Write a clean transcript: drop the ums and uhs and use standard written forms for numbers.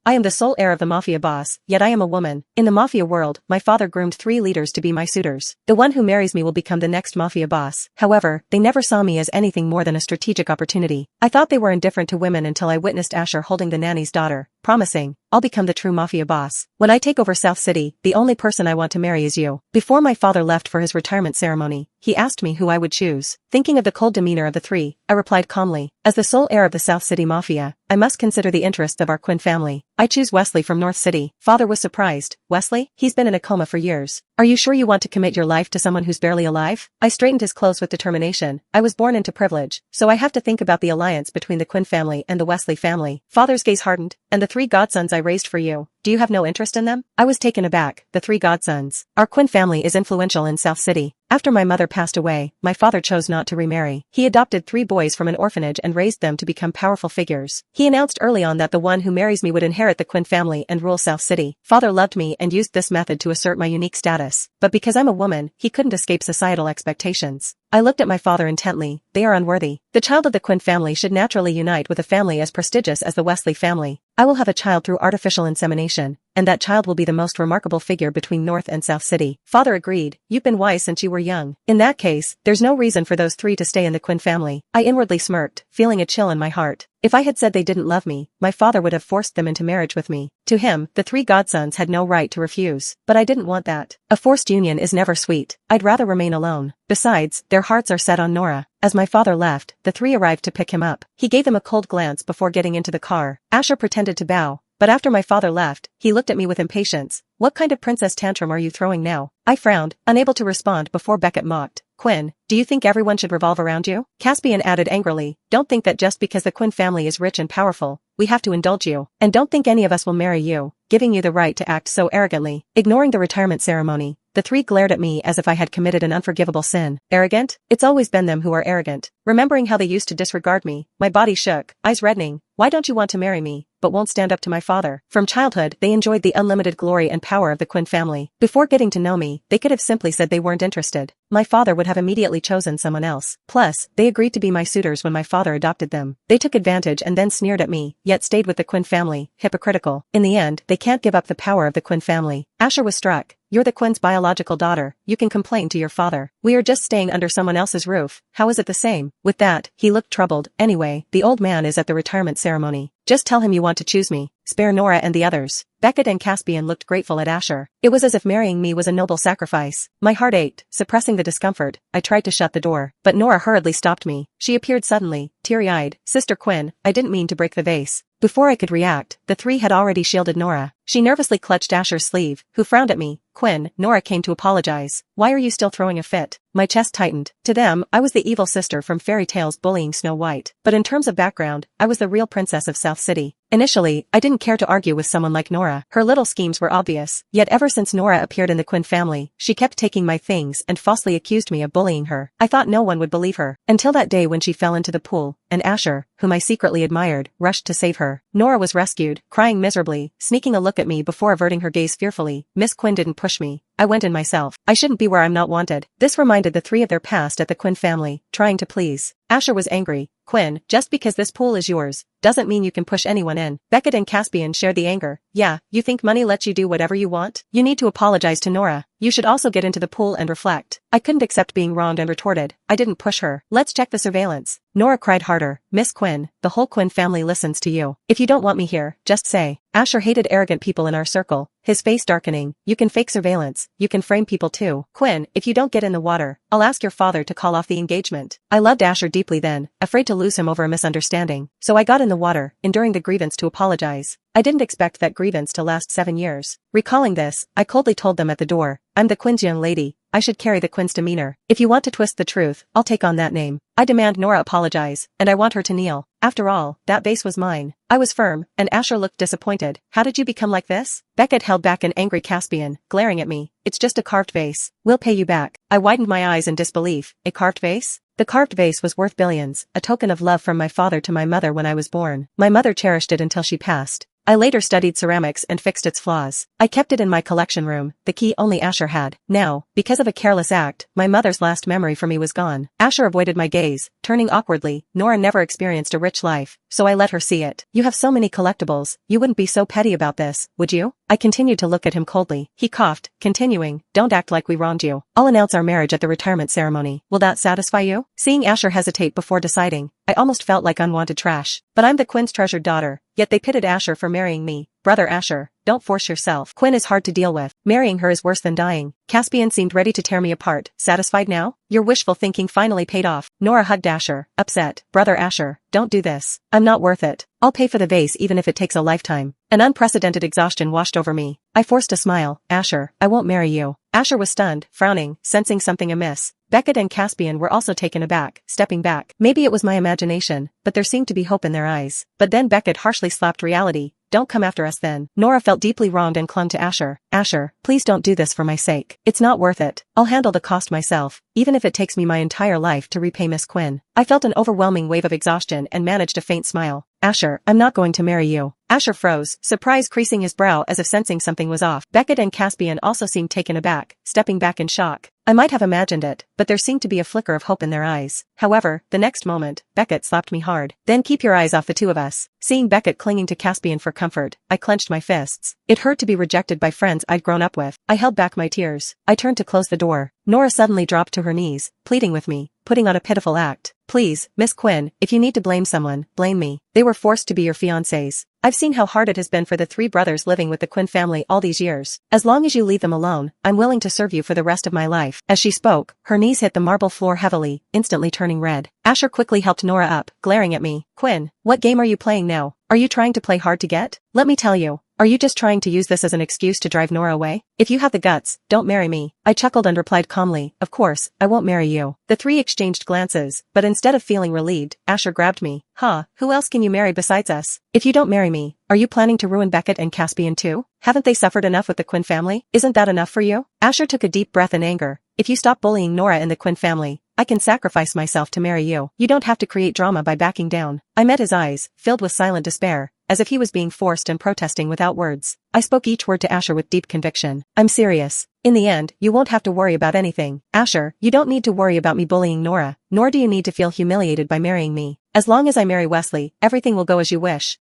I am the sole heir of the mafia boss, yet I am a woman. In the mafia world, my father groomed 3 leaders to be my suitors. The one who marries me will become the next mafia boss. However, they never saw me as anything more than a strategic opportunity. I thought they were indifferent to women until I witnessed Asher holding the nanny's daughter, promising, "I'll become the true mafia boss. When I take over South City, the only person I want to marry is you." Before my father left for his retirement ceremony, he asked me who I would choose. Thinking of the cold demeanor of the 3, I replied calmly, "As the sole heir of the South City Mafia, I must consider the interests of our Quinn family. I choose Wesley from North City." Father was surprised. "Wesley? He's been in a coma for years. Are you sure you want to commit your life to someone who's barely alive?" I straightened his clothes with determination. I was born into privilege, so I have to think about the alliance between the Quinn family and the Wesley family. Father's gaze hardened. "And the 3 godsons I raised for you, do you have no interest in them?" I was taken aback. The 3 godsons. Our Quinn family is influential in South City. After my mother passed away, my father chose not to remarry. He adopted 3 boys from an orphanage and raised them to become powerful figures. He announced early on that the one who marries me would inherit the Quinn family and rule South City. Father loved me and used this method to assert my unique status. But because I'm a woman, he couldn't escape societal expectations. I looked at my father intently. They are unworthy. The child of the Quinn family should naturally unite with a family as prestigious as the Wesley family. I will have a child through artificial insemination, and that child will be the most remarkable figure between North and South City. Father agreed. "You've been wise since you were young. In that case, there's no reason for those 3 to stay in the Quinn family." I inwardly smirked, feeling a chill in my heart. If I had said they didn't love me, my father would have forced them into marriage with me. To him, the 3 godsons had no right to refuse. But I didn't want that. A forced union is never sweet. I'd rather remain alone. Besides, their hearts are set on Nora. As my father left, the 3 arrived to pick him up. He gave them a cold glance before getting into the car. Asher pretended to bow, but after my father left, he looked at me with impatience. "What kind of princess tantrum are you throwing now?" I frowned, unable to respond before Beckett mocked. "Quinn, do you think everyone should revolve around you?" Caspian added angrily, "Don't think that just because the Quinn family is rich and powerful, we have to indulge you. And don't think any of us will marry you, giving you the right to act so arrogantly." Ignoring the retirement ceremony, the 3 glared at me as if I had committed an unforgivable sin. Arrogant? It's always been them who are arrogant. Remembering how they used to disregard me, my body shook, eyes reddening. "Why don't you want to marry me, but won't stand up to my father?" From childhood, they enjoyed the unlimited glory and power of the Quinn family. Before getting to know me, they could have simply said they weren't interested. My father would have immediately chosen someone else. Plus, they agreed to be my suitors when my father adopted them. They took advantage and then sneered at me, yet stayed with the Quinn family. Hypocritical. In the end, they can't give up the power of the Quinn family. Asher was struck. "You're the Quinn's biological daughter. You can complain to your father. We are just staying under someone else's roof. How is it the same?" With that, he looked troubled. "Anyway, the old man is at the retirement ceremony. Just tell him you want to choose me. Spare Nora and the others." Beckett and Caspian looked grateful at Asher. It was as if marrying me was a noble sacrifice. My heart ached. Suppressing the discomfort, I tried to shut the door, but Nora hurriedly stopped me. She appeared suddenly, teary-eyed. "Sister Quinn, I didn't mean to break the vase." Before I could react, the 3 had already shielded Nora. She nervously clutched Asher's sleeve, who frowned at me. "Quinn," Nora came to apologize. "Why are you still throwing a fit?" My chest tightened. To them, I was the evil sister from fairy tales bullying Snow White. But in terms of background, I was the real princess of South City. Initially, I didn't care to argue with someone like Nora. Her little schemes were obvious. Yet ever since Nora appeared in the Quinn family, she kept taking my things and falsely accused me of bullying her. I thought no one would believe her. Until that day when she fell into the pool, and Asher, whom I secretly admired, rushed to save her. Nora was rescued, crying miserably, sneaking a look at me before averting her gaze fearfully. "Miss Quinn didn't push me. I went in myself. I shouldn't be where I'm not wanted." This reminded the 3 of their past at the Quinn family, trying to please. Asher was angry. "Quinn, just because this pool is yours, doesn't mean you can push anyone in." Beckett and Caspian shared the anger. "Yeah, you think money lets you do whatever you want? You need to apologize to Nora. You should also get into the pool and reflect." I couldn't accept being wronged and retorted. "I didn't push her. Let's check the surveillance." Nora cried harder. "Miss Quinn, the whole Quinn family listens to you. If you don't want me here, just say." Asher hated arrogant people in our circle, his face darkening. "You can fake surveillance. You can frame people too. Quinn, if you don't get in the water, I'll ask your father to call off the engagement." I loved Asher deeply then, afraid to lose him over a misunderstanding. So I got in the water, enduring the grievance to apologize. I didn't expect that grievance to last 7 years. Recalling this, I coldly told them at the door, "I'm the Quinn's young lady. I should carry the Quinn's demeanor. If you want to twist the truth, I'll take on that name. I demand Nora apologize, and I want her to kneel. After all, that vase was mine." I was firm, and Asher looked disappointed. "How did you become like this?" Beckett held back an angry Caspian, glaring at me. "It's just a carved vase. We'll pay you back." I widened my eyes in disbelief. A carved vase? The carved vase was worth billions, a token of love from my father to my mother when I was born. My mother cherished it until she passed. I later studied ceramics and fixed its flaws. I kept it in my collection room, the key only Asher had. Now, because of a careless act, my mother's last memory for me was gone. Asher avoided my gaze, turning awkwardly. Nora never experienced a rich life, so I let her see it. You have so many collectibles, you wouldn't be so petty about this, would you? I continued to look at him coldly. He coughed, continuing, don't act like we wronged you. I'll announce our marriage at the retirement ceremony. Will that satisfy you? Seeing Asher hesitate before deciding, I almost felt like unwanted trash. But I'm the Quinn's treasured daughter, yet they pitted Asher for marrying me. Brother Asher, don't force yourself. Quinn is hard to deal with. Marrying her is worse than dying. Caspian seemed ready to tear me apart. Satisfied now? Your wishful thinking finally paid off. Nora hugged Asher, upset. Brother Asher, don't do this. I'm not worth it. I'll pay for the vase even if it takes a lifetime. An unprecedented exhaustion washed over me. I forced a smile. Asher, I won't marry you. Asher was stunned, frowning, sensing something amiss. Beckett and Caspian were also taken aback, stepping back. Maybe it was my imagination, but there seemed to be hope in their eyes. But then Beckett harshly slapped reality. Don't come after us then. Nora felt deeply wronged and clung to Asher. Asher, please don't do this for my sake. It's not worth it. I'll handle the cost myself, even if it takes me my entire life to repay Miss Quinn. I felt an overwhelming wave of exhaustion and managed a faint smile. Asher, I'm not going to marry you. Asher froze, surprise creasing his brow as if sensing something was off. Beckett and Caspian also seemed taken aback, stepping back in shock. I might have imagined it, but there seemed to be a flicker of hope in their eyes. However, the next moment, Beckett slapped me hard. Then keep your eyes off the two of us. Seeing Beckett clinging to Caspian for comfort, I clenched my fists. It hurt to be rejected by friends I'd grown up with. I held back my tears. I turned to close the door. Nora suddenly dropped to her knees, pleading with me, putting on a pitiful act. Please, Miss Quinn, if you need to blame someone, blame me. They were forced to be your fiancés. I've seen how hard it has been for the three brothers living with the Quinn family all these years. As long as you leave them alone, I'm willing to serve you for the rest of my life. As she spoke, her knees hit the marble floor heavily, instantly turning red. Asher quickly helped Nora up, glaring at me. Quinn, what game are you playing now? Are you trying to play hard to get? Let me tell you. Are you just trying to use this as an excuse to drive Nora away? If you have the guts, don't marry me. I chuckled and replied calmly, of course, I won't marry you. The three exchanged glances, but instead of feeling relieved, Asher grabbed me. Who else can you marry besides us? If you don't marry me, are you planning to ruin Beckett and Caspian too? Haven't they suffered enough with the Quinn family? Isn't that enough for you? Asher took a deep breath in anger. If you stop bullying Nora and the Quinn family, I can sacrifice myself to marry you. You don't have to create drama by backing down. I met his eyes, filled with silent despair, as if he was being forced and protesting without words. I spoke each word to Asher with deep conviction. I'm serious. In the end, you won't have to worry about anything. Asher, you don't need to worry about me bullying Nora, nor do you need to feel humiliated by marrying me. As long as I marry Wesley, everything will go as you wish.